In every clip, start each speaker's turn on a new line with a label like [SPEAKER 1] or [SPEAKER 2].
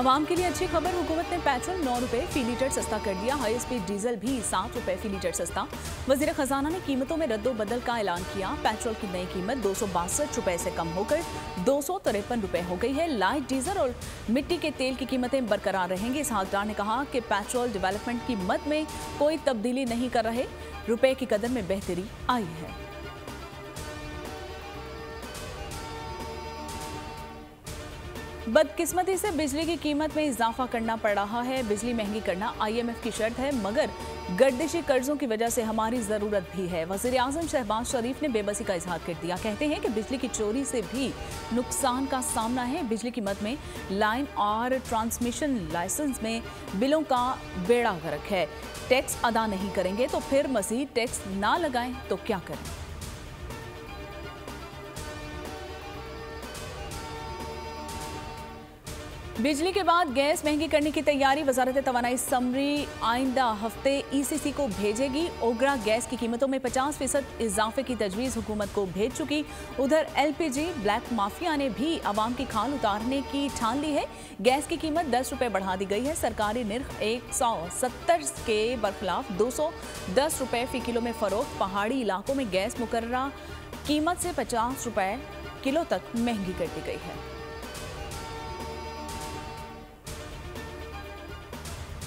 [SPEAKER 1] आवाम के लिए अच्छी खबर, हुकूमत ने पेट्रोल 9 रुपए फी लीटर सस्ता कर दिया। हाई स्पीड डीजल भी 7 रुपए फी लीटर सस्ता। वजीर खजाना ने कीमतों में रद्दोबदल का ऐलान किया। पेट्रोल की नई कीमत 262 रुपए से कम होकर 253 रुपए हो गई है। लाइट डीजल और मिट्टी के तेल की कीमतें बरकरार रहेंगी। इसहाकडार ने कहा कि पेट्रोल डेवलपमेंट की मद में कोई तब्दीली नहीं कर रहे, रुपए की कदर में बेहतरी आई है। बदकिस्मती से बिजली की कीमत में इजाफा करना पड़ रहा है। बिजली महंगी करना IMF की शर्त है, मगर गर्दिशी कर्जों की वजह से हमारी जरूरत भी है। वजीर आजम शहबाज शरीफ ने बेबसी का इजहार कर दिया। कहते हैं कि बिजली की चोरी से भी नुकसान का सामना है। बिजली की मद में लाइन और ट्रांसमिशन लाइसेंस में बिलों का बेड़ा गर्क है। टैक्स अदा नहीं करेंगे तो फिर मजीद टैक्स ना लगाएं तो क्या करें। बिजली के बाद गैस महंगी करने की तैयारी। वजारत तवानाई समरी आइंदा हफ्ते ECC को भेजेगी। ओगरा गैस की कीमतों में 50% इजाफे की तजवीज़ हुकूमत को भेज चुकी। उधर LPG ब्लैक माफिया ने भी आवाम की खाल उतारने की ठान ली है। गैस की कीमत 10 रुपए बढ़ा दी गई है। सरकारी निर्ख 170 के बरखिलाफ 210 रुपए फी किलो में फरोख्त। पहाड़ी इलाकों में गैस मुकर्ररा कीमत से 50 रुपए किलो तक महंगी कर दी गई है।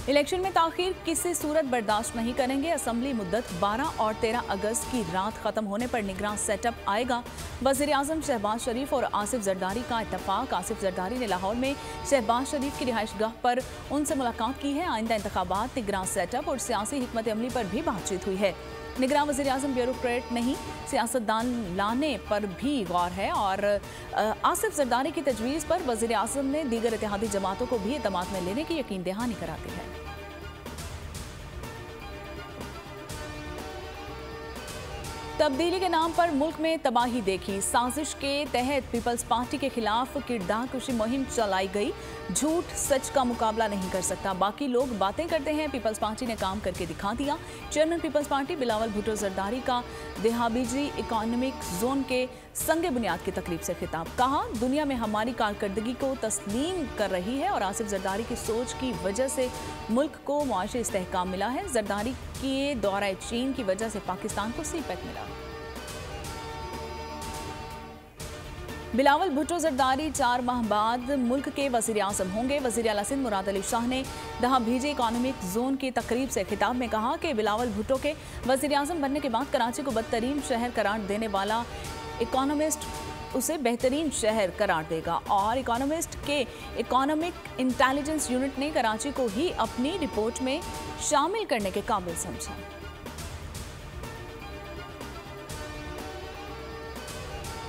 [SPEAKER 1] इलेक्शन में ताखीर किसी सूरत बर्दाश्त नहीं करेंगे। असेंबली मुद्दत 12 और 13 अगस्त की रात खत्म होने पर निगरान सेटअप आएगा। वजीर आजम शहबाज शरीफ और आसिफ जरदारी का इत्तफाक। आसिफ जरदारी ने लाहौर में शहबाज शरीफ की रिहाइशगाह पर उनसे मुलाकात की है। आइंदा इंतखाबात, निगरान सेटअप और सियासी हिकमत अमली पर भी बातचीत हुई है। निगरान वज़ीर आज़म ब्यूरोक्रेट नहीं, सियासतदान लाने पर भी गौर है। और आसिफ जरदारी की तजवीज़ पर वज़ीर आज़म ने दीगर इत्तेहादी जमातों को भी एतमाद में लेने की यकीन दहानी कराती है। तब्दीली के नाम पर मुल्क में तबाही देखी। साजिश के तहत पीपल्स पार्टी के खिलाफ किरदार कुशी मुहिम चलाई गई। झूठ सच का मुकाबला नहीं कर सकता। बाकी लोग बातें करते हैं, पीपल्स पार्टी ने काम करके दिखा दिया। चेयरमैन पीपल्स पार्टी बिलावल भुट्टो जरदारी का देहाबीजी इकोनॉमिक जोन के संगे बुनियाद की तकरीब से खिताब। कहा, दुनिया में हमारी कारकर्दगी को तस्लीम कर रही है और आसिफ जरदारी की सोच की वजह से मुल्क को मुआशी इस्तेहकाम मिला है। जरदारी के दौरे चीन की वजह से पाकिस्तान को CPEC मिला। बिलावल भुट्टो जरदारी 4 माह बाद मुल्क के वज़ीर आज़म होंगे। वज़ीर आला सिंध मुराद अली शाह ने दहाबीजी इकोनॉमिक जोन की तकरीब से खिताब में कहा कि बिलावल भुट्टो के वज़ीर आज़म बनने के बाद कराची को बदतरीन शहर करार देने वाला इकोनॉमिस्ट उसे बेहतरीन शहर करार देगा। और इकोनॉमिस्ट के इकोनॉमिक इंटेलिजेंस यूनिट ने कराची को ही अपनी रिपोर्ट में शामिल करने के काबिल समझा।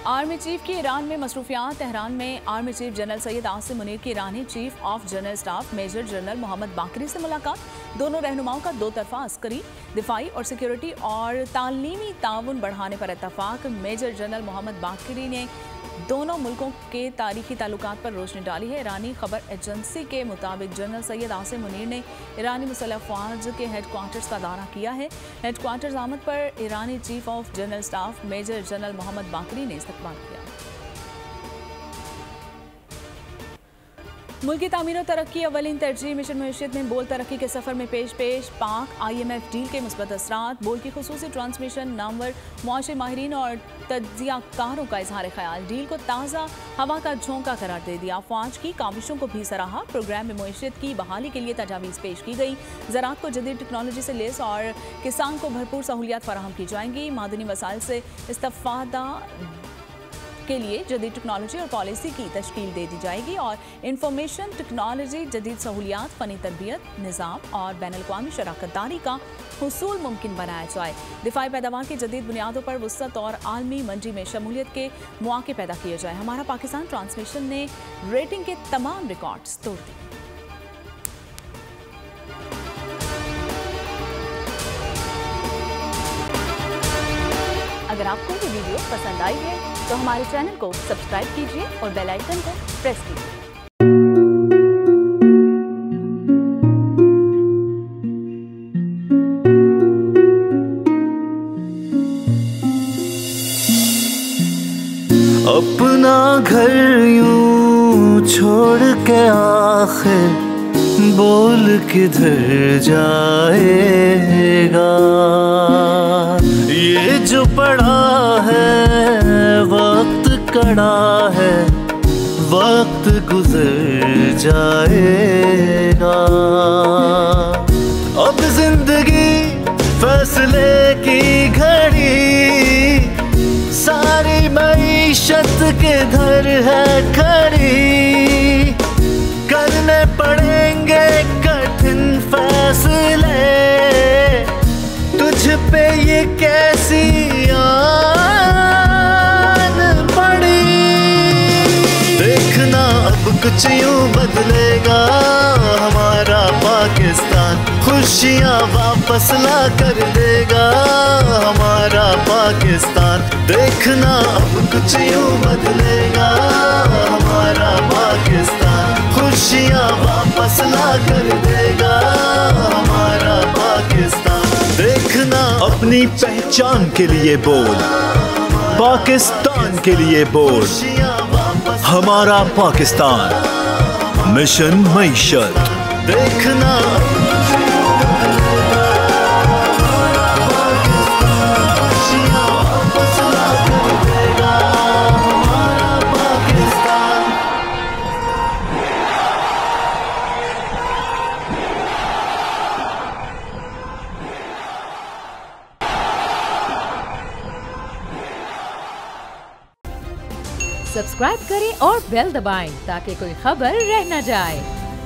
[SPEAKER 1] आर्मी चीफ की ईरान में मसरूफियात। तेहरान में army chief general Syed Asim Munir की ईरानी chief of general staff major general Mohammad Bagheri से मुलाकात। दोनों रहनुमाओं का दो तरफा अस्करी, दिफाई और सिक्योरिटी और तालीमी ताउन बढ़ाने पर इत्तफाक। मेजर जनरल मोहम्मद बाकरी ने दोनों मुल्कों के तारीखी ताल्लुकात पर रोशनी डाली है। ईरानी खबर एजेंसी के मुताबिक जनरल सैयद आसिम मुनीर ने ईरानी मुसल्लह अफवाज के हेडक्वार्टर्स का दौरा किया है। हेडक्वार्टर्स आमद पर ईरानी chief of general staff major general Mohammad Bagheri ने इस्तकबाल किया। मुल्क की तामीर और तरक्की अवलिन तरजीह। मिशन मईशत में बोल तरक्की के सफर में पेश पाक IMF डील के मुस्बत असरात। बोल की खुसूसी ट्रांसमिशन नामवर मुआशी माहिरीन और तज्जियाकारों का इजहार ख्याल। डील को ताज़ा हवा का झोंका करार दे दिया। अफवाज की काविशों को भी सराहा। प्रोग्राम में मईशत की बहाली के लिए तजावीज़ पेश की गई। ज़राअत को जदीद टेक्नोलॉजी से लेस और किसान को भरपूर सहूलियात फराहम की जाएंगी। मादनी वसाइल से इस्तेफादा के लिए जदीद टेक्नोलॉजी और पॉलिसी की तश्कील दे दी जाएगी। और इंफॉर्मेशन टेक्नोलॉजी, जदीद सहूलियात, फ़नी तरबियत, निज़ाम और बैनुल-अक़वामी शराकतदारी का हुसूल मुमकिन बनाया जाए। दिफाई पैदावार की जदीद बुनियादों पर वसअत और आलमी मंडी में शमूलियत के मौके पैदा किए जाए। हमारा पाकिस्तान ट्रांसमिशन ने रेटिंग के तमाम रिकॉर्ड्स तोड़ दिए। अगर आपको ये वीडियो पसंद आई है तो हमारे चैनल को सब्सक्राइब कीजिए और बेल आइकन को प्रेस कीजिए।
[SPEAKER 2] अपना घर यूं छोड़ के आखिर बोल किधर जाएगा। ये जो पड़ा है वक्त कड़ा है, वक्त गुजर जाएगा। अब जिंदगी फैसले की घड़ी, सारी मईशत किधर है खड़ी। करने पड़ेंगे कठिन फैसले, तुझ पे ये कैसी आन पड़ी। देखना अब कुछ यूं बदलेगा हमारा पाकिस्तान, खुशियाँ वापस ला कर देगा हमारा पाकिस्तान। देखना अब कुछ यूं बदलेगा हमारा पाकिस्तान, खुशियाँ वापस ला कर देगा हमारा पाकिस्तान। देखना अपनी पहचान के लिए बोल, पाकिस्तान के लिए बोल, हमारा पाकिस्तान मिशन मईशत। देखना
[SPEAKER 3] सब्सक्राइब करें और बेल दबाएं ताकि कोई खबर रह न जाए।